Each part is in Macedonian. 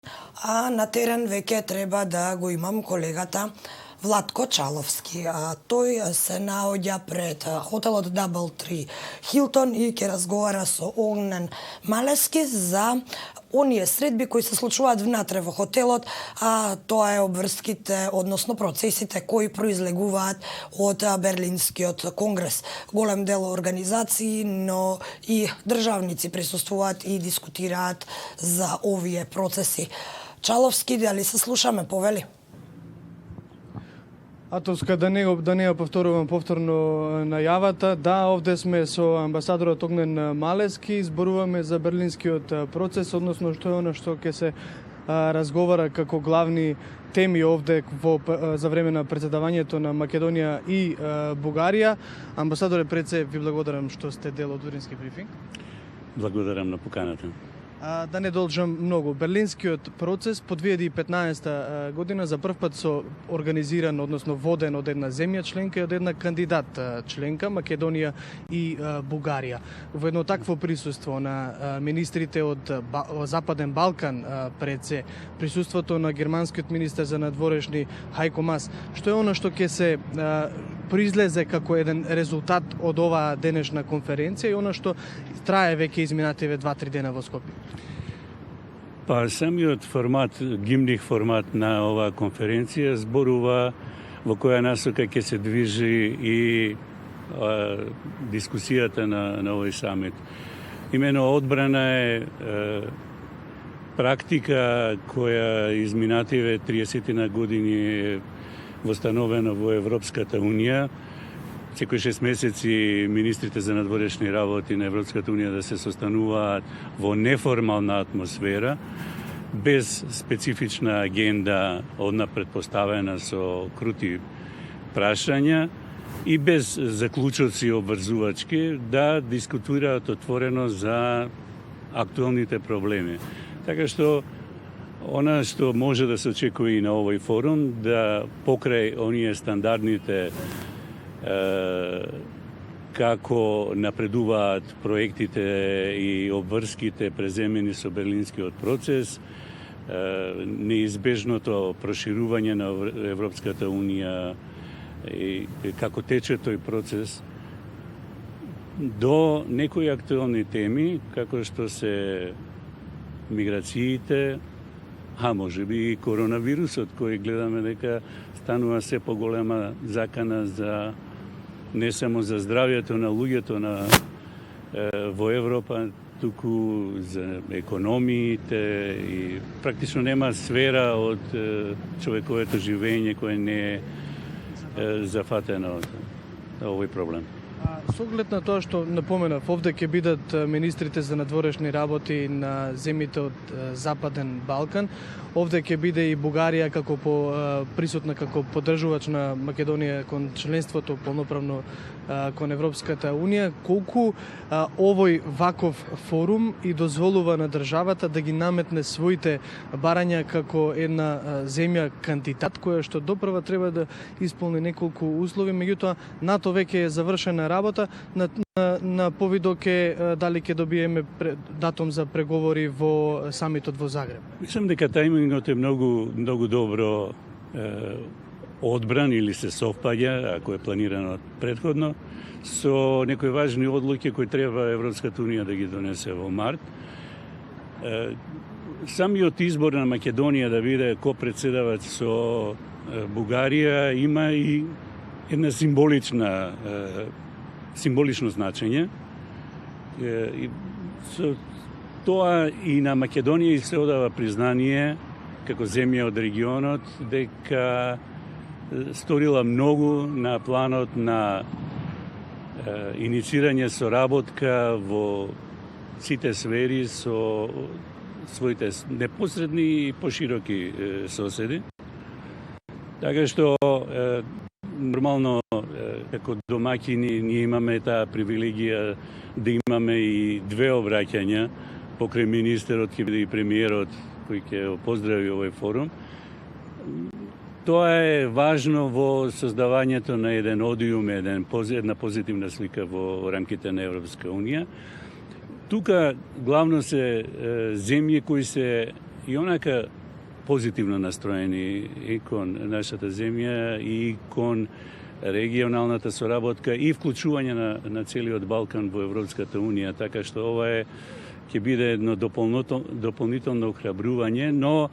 А на терен веќе треба да го имам колегата Владко Чаловски. Тој се наоѓа пред хотелот Doubletree Hilton и ќе разговара со Огнен Малески за оние средби кои се случуваат внатре во хотелот, а тоа е обврските, односно процесите кои произлегуваат од Берлинскиот конгрес. Голем дел организации, но и државници присуствуваат и дискутираат за овие процеси. Чаловски, дали се слушаме, повели? Атоска, да не ја повторувам повторно најавата. Да, овде сме со амбасадорот Огнен Малески, зборуваме за берлинскиот процес, односно што е она што ќе се разговара како главни теми овде за време на председавањето на Македонија и Бугарија. Амбасадоре, пред се ви благодарам што сте дел од Урински брифинг. Благодарам на поканата. Да не должам многу. Берлинскиот процес по 2015 година за прв пат со организиран, односно воден од една земја членка и од една кандидат членка, Македонија и Бугарија. Во едно такво присуство на министрите од Западен Балкан пред се, присуството на германскиот министер за надворешни Хајко Мас, што е оно што ќе се произлезе како еден резултат од оваа денешна конференција и оно што трае веќе изминативе 2-3 дена во Скопје? Па самиот формат, гимних формат на оваа конференција зборува во која насока ќе се движи и дискусијата на овој самит. Имено одбрана е практика која изминативе 30 на години е востановена во Европската Унија. Секој 6 месеци министрите за надворешни работи на Европската Унија да се состануваат во неформална атмосфера, без специфична агенда однапред поставена со крути прашања и без заклучоци обврзувачки да дискутираат отворено за актуелните проблеми. Така што она што може да се очекува и на овој форум, да покрај оние стандардните како напредуваат проектите и обврските преземени со Берлинскиот процес, неизбежното проширување на Европската Унија и како тече тој процес, до некои актуелни теми, како што се миграциите, а може би и коронавирусот, кој гледаме дека станува се поголема закана за не само за здравјето на луѓето во Европа, туку за економиите и практично нема сфера од човековото живење која не е зафатена од овој проблем. Со оглед на тоа што напоменав, овде ќе бидат министрите за надворешни работи на земјите од Западен Балкан. Овде ќе биде и Бугарија како присутна како поддржувач на Македонија кон членството полноправно кон Европската Унија. Колку овој ваков форум и дозволува на државата да ги наметне своите барања како една земја кандидат која што допрва треба да исполни неколку услови, меѓутоа НАТО веќе е завршена работа, на повидок е дали ќе добиеме датум за преговори во самитот во Загреб. Мислам дека тајмингот е многу добро одбран или се совпаѓа, ако е планирано предходно, со некои важни одлуки кои треба Европската Унија да ги донесе во март. Самиот избор на Македонија да биде ко-председавач со Бугарија има и една символично значење. Со тоа и на Македонија се одава признание како земја од регионот дека сторила многу на планот на иницирање соработка во сите сфери со своите непосредни и пошироки соседи. Така што нормално како домаќини ние имаме таа привилегија да имаме и две обраќања покрај министерот ќе биде и премиерот кој ќе поздрави овој форум. Тоа е важно во создавањето на еден одиум, една позитивна слика во рамките на Европска Унија. Тука главно се земји кои се и онака позитивно настроени и кон нашата земја и кон регионалната соработка и вклучување на целиот Балкан во Европската унија, така што ова ќе биде едно дополнително охрабрување, но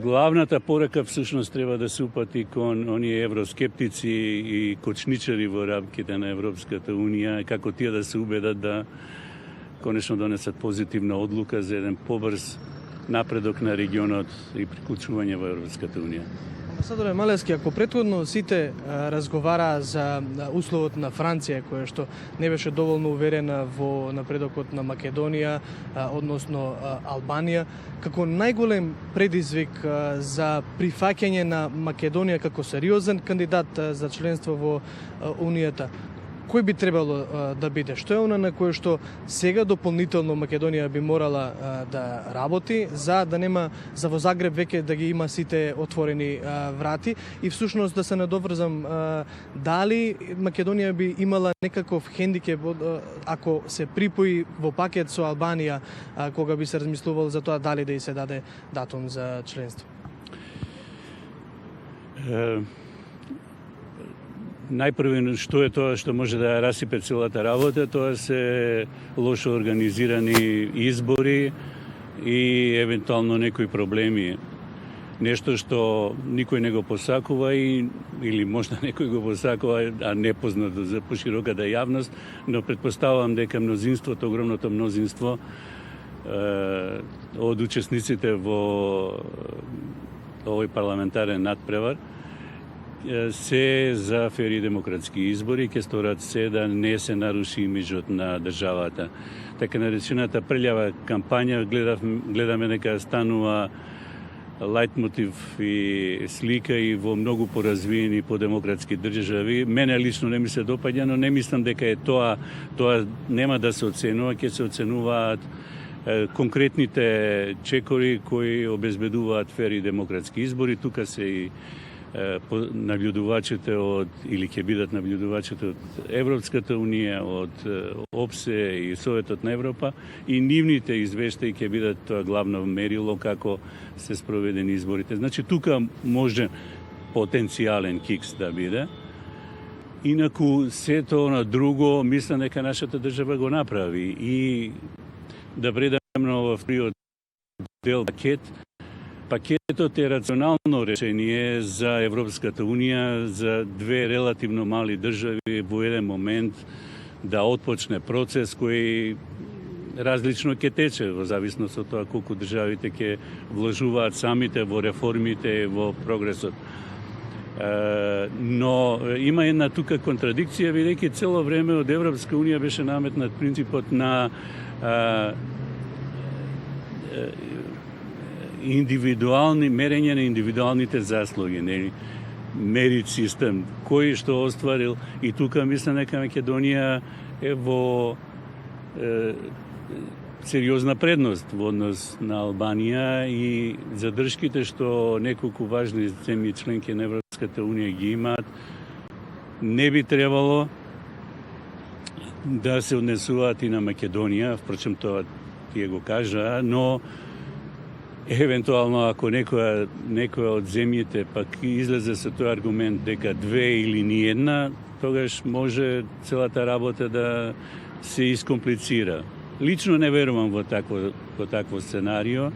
главната порака всушност треба да се упати кон оние евроскептици и кочничари во рамките на Европската унија, како тие да се убедат да конечно донесат позитивна одлука за еден побрз напредок на регионот и приклучување во Европската унија. Амбасадоре Малевски, ако претходно сите разговараа за условот на Франција, која што не беше доволно уверена во напредокот на Македонија, односно Албанија, како најголем предизвик за прифаќање на Македонија како сериозен кандидат за членство во Унијата, кој би требало да биде? Што е она на кое што сега дополнително Македонија би морала да работи за да нема за во Загреб веќе да ги има сите отворени врати и всушност да се надоврзам дали Македонија би имала некаков хендикеп ако се припои во пакет со Албанија кога би се размислувал за тоа дали да и се даде датум за членство? Најпрво што е тоа што може да расипе целата работа, тоа се лошо организирани избори и евентуално некои проблеми. Нешто што никој не го посакува или можда некој го посакува, а непознато за пошироката јавност, но претпоставувам дека мнозинството, огромното мнозинство од учесниците во овој парламентарен надпревар се за фери демократски избори, ќе сторат се да не се наруши имиджот на државата. Така наречената прљава кампања гледаме дека станува лајтмотив и слика и во многу поразвиени подемократски држави. Мене лично не ми се допаѓа, но не мислам дека е тоа нема да се оценува, ќе се оценуваат конкретните чекори кои обезбедуваат фери демократски избори. Тука се и наблюдувачите или ќе бидат наблюдувачите од Европската унија, од ОПСЕ и Советот на Европа и нивните извештаи ќе бидат тоа главно мерило како се спроведени изборите. Значи тука може потенцијален кикс да биде. Инаку сето на друго мислам дека нашата држава го направи и да предамно во вториот дел Пакетот е рационално решение за Европската унија, за две релативно мали држави во еден момент да отпочне процес кој различно ќе тече во зависност од тоа колку државите ќе вложуваат самите во реформите, во прогресот. Но има една тука контрадикција, бидејќи цело време од Европска унија беше наметнат принципот на мерење на индивидуалните заслуги, мерит систем, кој што остварил и тука мислам дека Македонија е во сериозна предност во однос на Албанија и задршките што неколку важни земји членки на Европската унија ги имаат, не би требало да се однесуваат и на Македонија, впрочем тоа тие го кажа, но евентуално ако некоја од земјите пак излезе со тој аргумент дека две или ни една, тогаш може целата работа да се искомплицира. Лично не верувам во такво сценарио,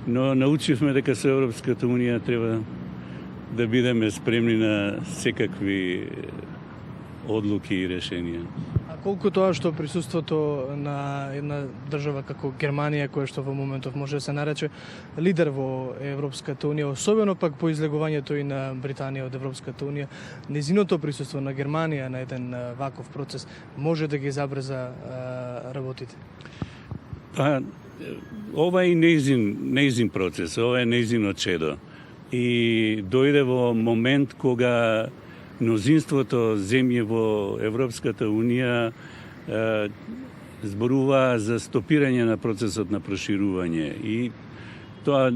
но научивме дека со Европската унија треба да бидеме спремни на секакви одлуки и решенија. А колку тоа што присуството на една држава како Германија, која што во моментов може да се нарече лидер во Европската унија, особено пак по излегувањето и на Британија од Европската унија, незиното присуство на Германија на еден ваков процес може да ги забрза работите? Ова е нејзин процес, ова е нејзино чедо. И дојде во момент кога мнозинството земји во Европската унија зборува за стопирање на процесот на проширување и тоа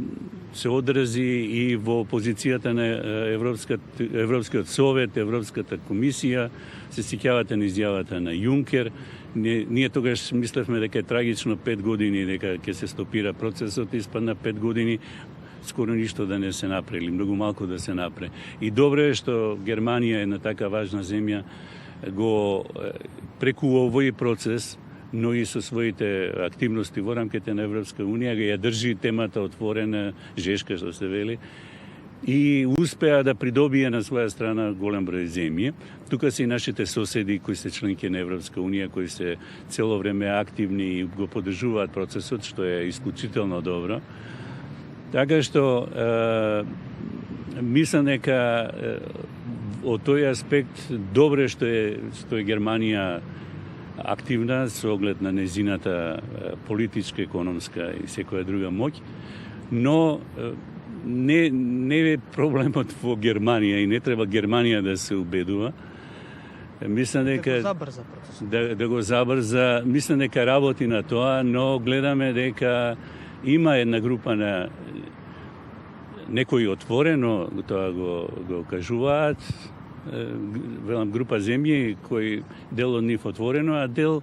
се одрази и во позицијата на Европскиот совет, Европската комисија, се сеќавате на изјавата на Јункер Ние тогаш мислевме дека е трагично 5 години, дека ќе се стопира процесот, испадна 5 години, скоро ништо да не се направи, многу малку да се направи. И добро е што Германија, една така важна земја, го преку овој процес, но и со своите активности во рамките на Европска Унија, ја држи темата отворена, жешка, што се вели, и успеа да придобие на своја страна голем број земји. Тука се и нашите соседи кои се членки на Европска Унија, кои се цело време активни и го поддржуваат процесот, што е исклучително добро. Така што мислам дека од тој аспект добро е што е Германија активна со оглед на незината политичка, економска и секоја друга моќ, но не е проблемот во Германија и не треба Германија да се убедува. Мислам дека да го забрза процесот. Да го забрза, мислам дека работи на тоа, но гледаме дека има една група на некои отворено тоа го кажуваат, велам група земји кои дел од нив отворено, а дел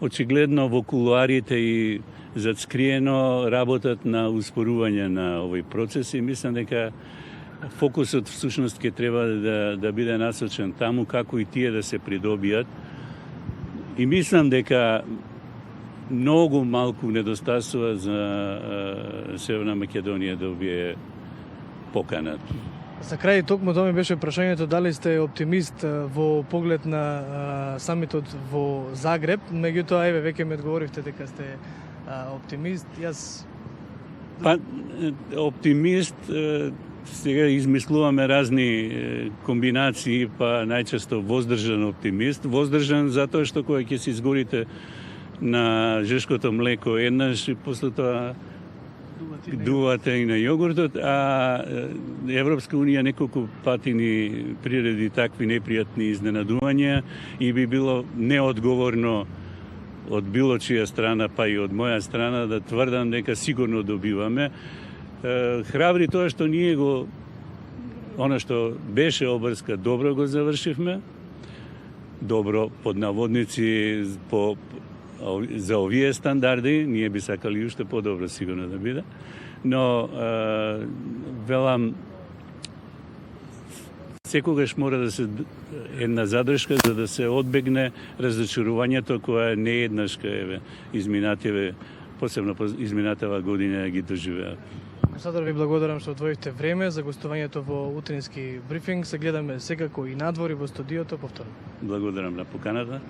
очигледно во кулуарите и зацкриено работат на успорување на овој процес и мислам дека фокусот всушност ќе треба да биде насочен таму како и тие да се придобијат. И мислам дека многу малку недостасува за Северна Македонија да добие поканат. За крај, токму тоа ми беше прашањето дали сте оптимист во поглед на самитот во Загреб, меѓутоа еве веќе ми одговоривте дека сте оптимист. Јас Па оптимист, сега измислуваме разни комбинации, па најчесто воздржан оптимист. Воздржан затоа што кога ќе се изгорите на жешкото млеко еднаш и после тоа дувате и на јогуртот, а Европска Унија неколку пати ни приреди такви непријатни изненадувања и би било неодговорно од било чија страна, па и од моја страна, да тврдам дека сигурно добиваме. Храбри тоа што ние она што беше обврска, добро го завршивме, добро под наводници за овие стандарди, ние би сакали уште подобро сигурно да биде, но велам, секогаш мора да се една задршка за да се одбегне разочарувањето кое не еднашка изминативе, посебно изминатава година ги доживеа. Амбасадор, ви благодарам што одвоивте време за гостувањето во утрински брифинг. Се гледаме секако и надвор и во студиото повторно. Благодарам на поканата.